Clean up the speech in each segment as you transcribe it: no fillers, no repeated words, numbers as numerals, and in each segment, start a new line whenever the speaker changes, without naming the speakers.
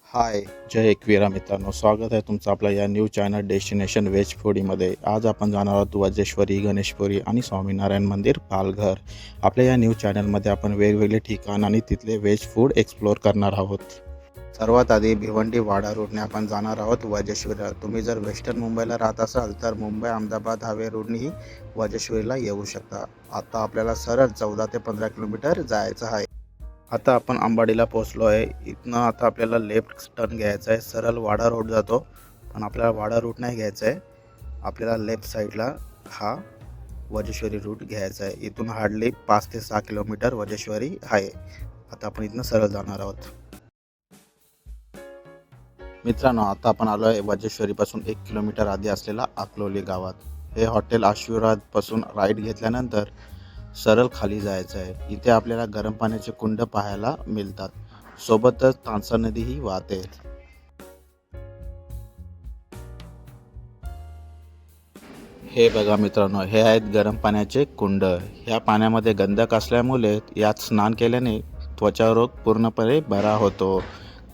हाय, जय एकवीरा मित्रांनो, स्वागत आहे तुमचं आपल्या या न्यू चॅनल डेस्टिनेशन व्हेज फूडीमध्ये. आज आपण जाणार आहोत वज्रेश्वरी, गणेशपुरी आणि स्वामीनारायण मंदिर, पालघर. आपल्या या न्यू चॅनलमध्ये आपण वेगवेगळे ठिकाण आणि तिथले व्हेज फूड एक्सप्लोअर करणार आहोत. सर्वात आधी भिवंडी वाडा रोडने आपण जाणार आहोत वज्रेश्वरीला. तुम्ही जर वेस्टर्न मुंबईला राहत असाल तर मुंबई अहमदाबाद हायवे रोडनेही वज्रेश्वरीला येऊ शकता. आता आपल्याला सरळ 14 ते 15 किलोमीटर जायचं आहे. आता आपण अंबाडीला पोहोचलो आहे. इथनं आता आपल्याला लेफ्ट टर्न घ्यायचा आहे. सरळ वाडा रोड जातो, पण आपल्याला वाडा रूट नाही घ्यायचा आहे. आपल्याला लेफ्ट साईडला हा वज्रेश्वरी रूट घ्यायचा आहे. इथून हार्डली 5 ते 6 किलोमीटर वज्रेश्वरी आहे. आता आपण इथनं सरळ जाणार आहोत. मित्रांनो, आता आपण आलो आहे वज्रेश्वरीपासून 1 किलोमीटर आधी असलेला अकलोली गावात. हे हॉटेल आशीर्वादपासून राईट घेतल्यानंतर सरळ खाली जायचं आहे. इथे आपल्याला गरम पाण्याचे कुंड पाहायला मिळतात. सोबतच तांसा नदीही वाहते. हे बघा मित्रांनो, हे आहेत गरम पाण्याचे कुंड. ह्या पाण्यामध्ये गंधक असल्यामुळे यात स्नान केल्याने त्वचारोग पूर्णपणे बरा होतो.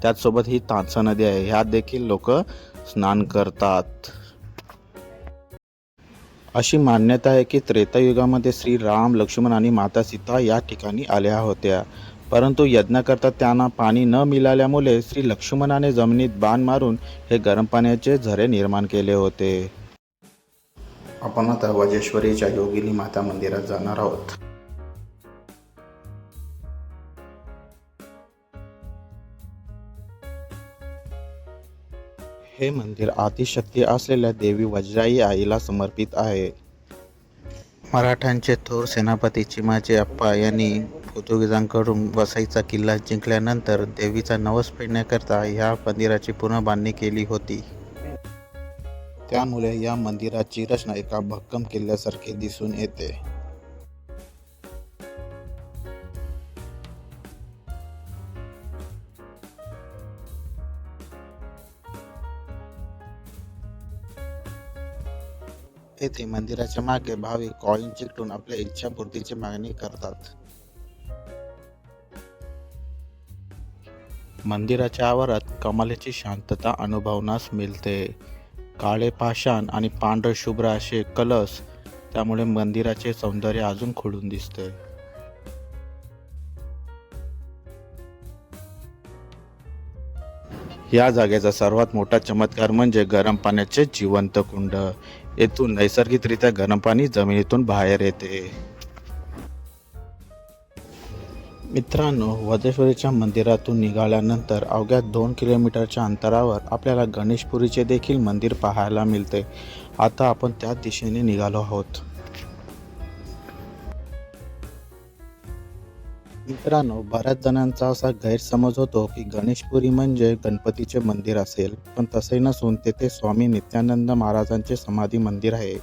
त्याचसोबत ही तांसा नदी आहे, ह्यात देखील लोक स्नान करतात. अशी मान्यता आहे की त्रेतायुगामध्ये श्री राम, लक्ष्मण आणि माता सीता या ठिकाणी आल्या होत्या. परंतु यज्ञाकरता त्यांना पाणी न मिळाल्यामुळे श्री लक्ष्मणाने जमिनीत बाण मारून हे गरम पाण्याचे झरे निर्माण केले होते. आपण आता वज्रेश्वरीच्या योगिनी माता मंदिरात जाणार आहोत. हे मंदिर आदिशक्ती असलेल्या देवी वज्राई आईला समर्पित आहे. मराठ्यांचे थोर सेनापती चिमाजी अप्पा यांनी पोर्तुगीजांकडून वसईचा किल्ला जिंकल्यानंतर देवीचा नवस फेडण्याकरता ह्या मंदिराची पुनर्बांधणी केली होती. त्यामुळे या मंदिराची रचना एका भक्कम किल्ल्यासारखी दिसून येते. येथे मंदिराच्या मागे भाविक कॉइन चिकटून आपल्या इच्छापूर्तीची मागणी करतात. मंदिराच्या आवारात कमालीची शांतता अनुभवण्यास मिळते. काळे पाषाण आणि पांढरे शुभ्र असे कलश, त्यामुळे मंदिराचे सौंदर्य अजून खुलून दिसते. या जागेचा सर्वात मोठा चमत्कार म्हणजे गरम पाण्याचे जिवंत कुंड. येथून नैसर्गिकरित्या गरम पाणी जमिनीतून बाहेर येते. मित्रांनो, वज्रेश्वरीच्या मंदिरातून निघाल्यानंतर अवघ्या 2 किलोमीटरच्या अंतरावर आपल्याला गणेशपुरीचे देखील मंदिर पाहायला मिळते. आता आपण त्याच दिशेने निघालो आहोत. मित्रांनो, बऱ्याच जणांचा असा गैरसमज होतो की गणेशपुरी म्हणजे गणपतीचे मंदिर असेल, पण तसे नसून तेथे स्वामी नित्यानंद महाराजांचे समाधी मंदिर आहे.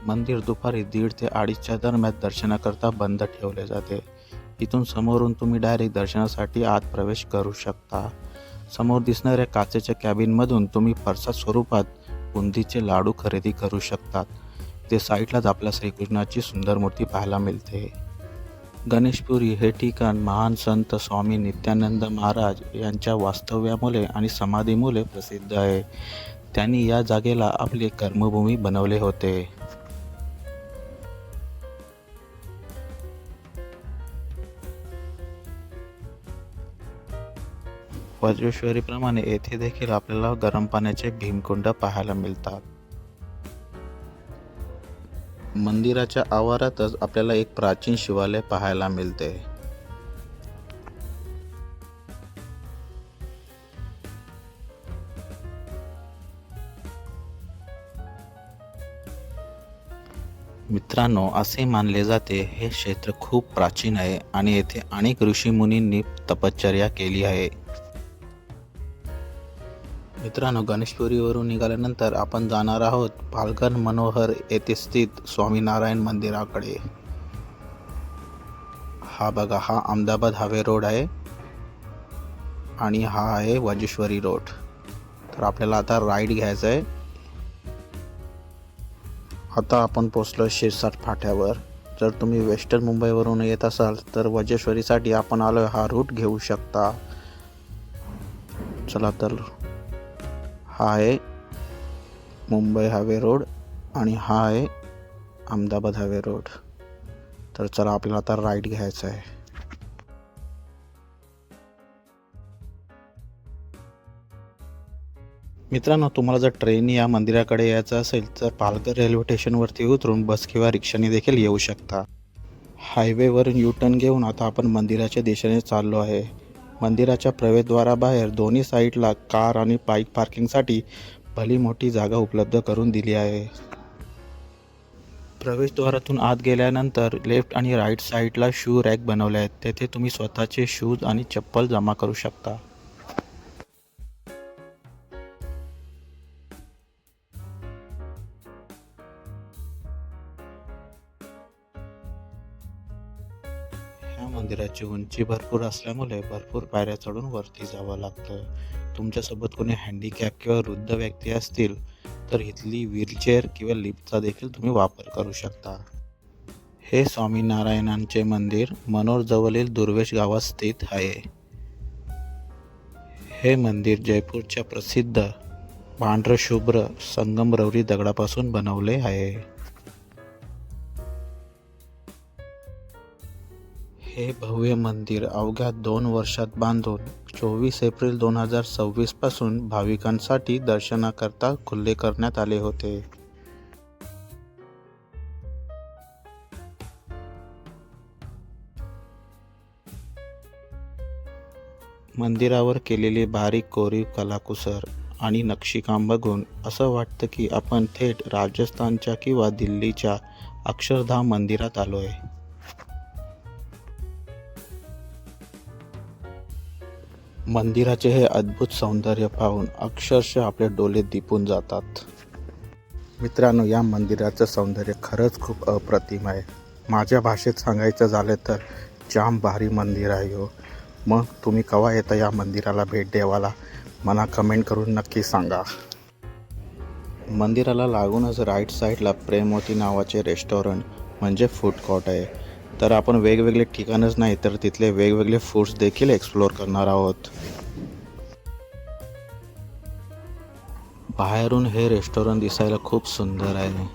मंदिर दुपारी 1:30 ते 2:30च्या दरम्यान दर्शनाकरता बंद ठेवले जाते. इथून समोरून तुम्ही डायरेक्ट दर्शनासाठी आत प्रवेश करू शकता. समोर दिसणाऱ्या काचेच्या कॅबिनमधून तुम्ही प्रसाद स्वरूपात बुंदीचे लाडू खरेदी करू शकतात. ते साईडलाच आपल्या श्रीकृष्णाची सुंदर मूर्ती पाहायला मिळते. गणेशपुरी हे ठिकाण महान संत स्वामी नित्यानंद महाराज यांच्या वास्तव्यामुळे आणि समाधीमुळे प्रसिद्ध आहे. त्यांनी या जागेला आपली कर्मभूमी बनवले होते. वज्रेश्वरीप्रमाणे येथे देखील आपल्याला गरम पाण्याचे भीमकुंड पाहायला मिळतात. मंदिराच्या आवारातच आपल्याला एक प्राचीन शिवालय पाहायला मिळते. मित्रांनो, असे मानले जाते हे क्षेत्र खूप प्राचीन आहे आणि येथे अनेक ऋषीमुनींनी तपश्चर्या केली आहे. मित्रांनो, गणेशपुरीवरून निघाल्यानंतर आपण जाणार आहोत पालघर मनोहर येथे स्थित स्वामीनारायण मंदिराकडे. हा बघा, हा अहमदाबाद हायवे रोड आहे आणि हा आहे वज्रेश्वरी रोड. तर आपल्याला आता राईट घ्यायचं आहे. आता आपण पोचलो शिरसाट फाट्यावर. जर तुम्ही वेस्टर्न मुंबईवरून येत असाल तर वज्रेश्वरीसाठी आपण आलो हा रूट घेऊ शकता. चला तर हा आहे मुंबई हायवे रोड आणि हा आहे अहमदाबाद हायवे रोड. तर चला आपल्याला आता राईट घ्यायचा आहे. मित्रांनो, तुम्हाला जर ट्रेन या मंदिराकडे यायचं असेल तर पालघर रेल्वे स्टेशनवरती उतरून बस किंवा रिक्षाने देखील येऊ शकता. हायवेवरून यू टर्न घेऊन आता आपण मंदिराच्या दिशेने चाललो आहे. मंदिराच्या प्रवेशद्वाराबाहेर दोन्ही साईडला कार आणि बाईक पार्किंगसाठी भली मोठी जागा उपलब्ध करून दिली आहे. प्रवेशद्वारातून आत गेल्यानंतर लेफ्ट आणि राईट साईडला शू रॅक बनवले आहेत. तेथे तुम्ही स्वतःचे शूज आणि चप्पल जमा करू शकता. ह्या मंदिराची उंची भरपूर असल्यामुळे भरपूर पायऱ्या चढून वरती जावं लागतं. तुमच्यासोबत कोणी हँडिकॅप किंवा वृद्ध व्यक्ती असतील तर इथली व्हीलचेअर किंवा लिफ्टचा देखील तुम्ही वापर करू शकता. हे स्वामीनारायणांचे मंदिर मनोरजवळील दुर्वेश गावात स्थित आहे. हे मंदिर जयपूरच्या प्रसिद्ध पांढरशुभ्र संगमरवरी दगडापासून बनवले आहे. हे भव्य मंदिर अवघ्या 2 वर्षात बांधून 24 एप्रिल 2026 पासून भाविकांसाठी दर्शनाकरता खुले करण्यात आले होते. मंदिरावर केलेली बारीक कोरीव कलाकुसर आणि नक्षीकाम बघून असं वाटतं की आपण थेट राजस्थानच्या किंवा दिल्लीच्या अक्षरधाम मंदिरात आलोय. मंदिराचे हे अद्भुत सौंदर्य पाहून अक्षरशः आपले डोळे दिपून जातात. मित्रांनो, या मंदिराचं सौंदर्य खरंच खूप अप्रतिम आहे. माझ्या भाषेत सांगायचं झालं तर जाम भारी मंदिर आहे हो. मग तुम्ही केव्हा येता या मंदिराला भेट द्यावाला मला कमेंट करून नक्की सांगा. मंदिराला लागूनच राईट साईडला प्रेमवती नावाचे रेस्टॉरंट म्हणजे फूड कोर्ट आहे. तर आपण वेगवेगळे ठिकाणच नाही तर तिथले वेगवेगळे फूड्स देखील एक्सप्लोअर करणार आहोत. बाहेरून हे रेस्टॉरंट दिसायला खूप सुंदर आहे.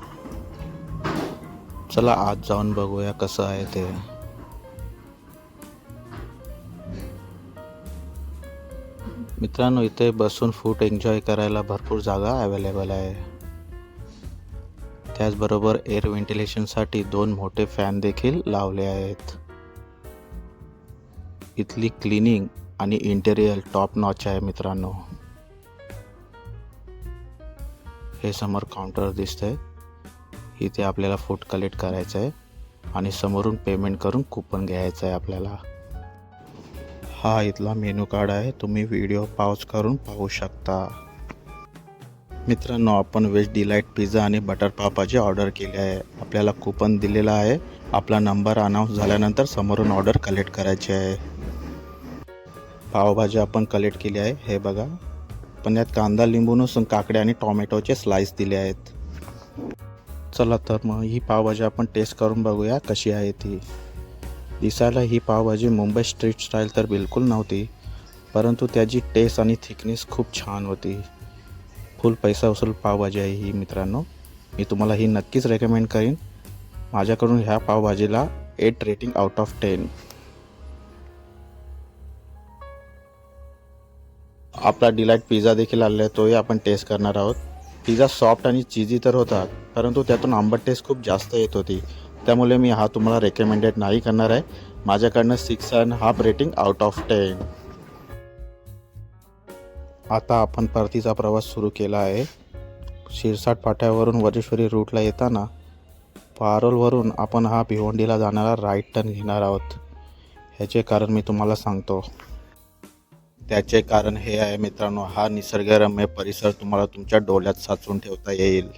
चला आत जाऊन बघूया कसं आहे ते. मित्रांनो, इथे बसून फूड एन्जॉय करायला भरपूर जागा अवेलेबल आहे. त्याचबरोबर एअर व्हेंटिलेशनसाठी 2 मोठे फॅन देखील लावले आहेत. इथली क्लिनिंग आणि इंटेरियर टॉप नॉच आहे मित्रांनो. हे समोर काउंटर दिसतंय. इथे आपल्याला फूड कलेक्ट करायचं आहे आणि समोरून पेमेंट करून कूपन घ्यायचं आहे आपल्याला. हा इथला मेनू कार्ड आहे. तुम्ही व्हिडिओ पॉज करून पाहू शकता. मित्रांनो, आपण व्हेज डिलाईट पिझ्झा आणि बटर पावभाजी ऑर्डर केली आहे. आपल्याला कूपन दिलेला आहे. आपला नंबर अनाऊन्स झाल्यानंतर समोरून ऑर्डर कलेक्ट करायची आहे. पावभाजी आपण कलेक्ट केली आहे. हे बघा, पण यात कांदा, लिंबू नसून काकडे आणि टोमॅटोचे स्लाइस दिले आहेत. चला तर मग ही पावभाजी आपण टेस्ट करून बघूया कशी आहे ती. दिसायला ही पावभाजी मुंबई स्ट्रीट स्टाईल तर बिलकुल नव्हती, परंतु त्याची टेस्ट आणि थिकनेस खूप छान होती. फुल पैसा वसूल पावभाजी आहे ही मित्रांनो. मी तुम्हाला ही नक्कीच रेकमेंड करीन. माझ्याकडून ह्या पावभाजीला 8 रेटिंग आउट ऑफ 10. आपला डिलाईट पिझ्झा देखील आलेला आहे, तोही आपण टेस्ट करणार आहोत. पिझ्झा सॉफ्ट आणि चीजी तर होता, परंतु त्यातून आंबट टेस्ट खूप जास्त येत होती. त्यामुळे मी हा तुम्हाला रेकमेंडेड नाही करणार आहे. माझ्याकडनं 6.5 रेटिंग आउट ऑफ 10. आता आपण परतीचा प्रवास सुरू केला आहे. शिरसाट फाट्यावरून वजेश्वरी रूटला येताना पारोलवरून आपण हा भिवंडीला जाणारा राईट टर्न घेणार आहोत. ह्याचे कारण मी तुम्हाला सांगतो. त्याचे कारण हे आहे मित्रांनो, हा निसर्गरम्य परिसर तुम्हाला तुमच्या डोळ्यात साचवून ठेवता येईल.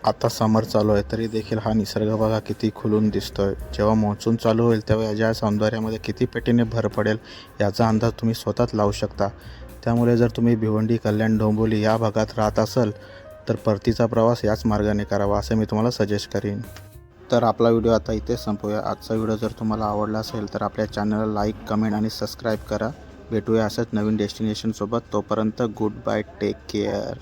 आता समर चालू आहे तरी देखील हा निसर्ग बघा किती खुलून दिसतोय. जेव्हा मान्सून चालू होईल तेव्हा याच्या सौंदर्यामध्ये किती पटीने भर पडेल याचा अंदाज तुम्ही स्वतःच लावू शकता. त्यामुळे जर तुम्ही भिवंडी, कल्याण, डोंबिवली या भागात राहत असाल तर परतीचा प्रवास याच मार्गाने करावा असे मी तुम्हाला सजेस्ट करीन. तर आपला व्हिडिओ आता इथे संपवूया. आजचा व्हिडिओ जर तुम्हाला आवडला असेल तर आपल्या चॅनलला लाईक, कमेंट आणि सबस्क्राईब करा. भेटूया असंच नवीन डेस्टिनेशनसोबत. तोपर्यंत गुड बाय, टेक केअर.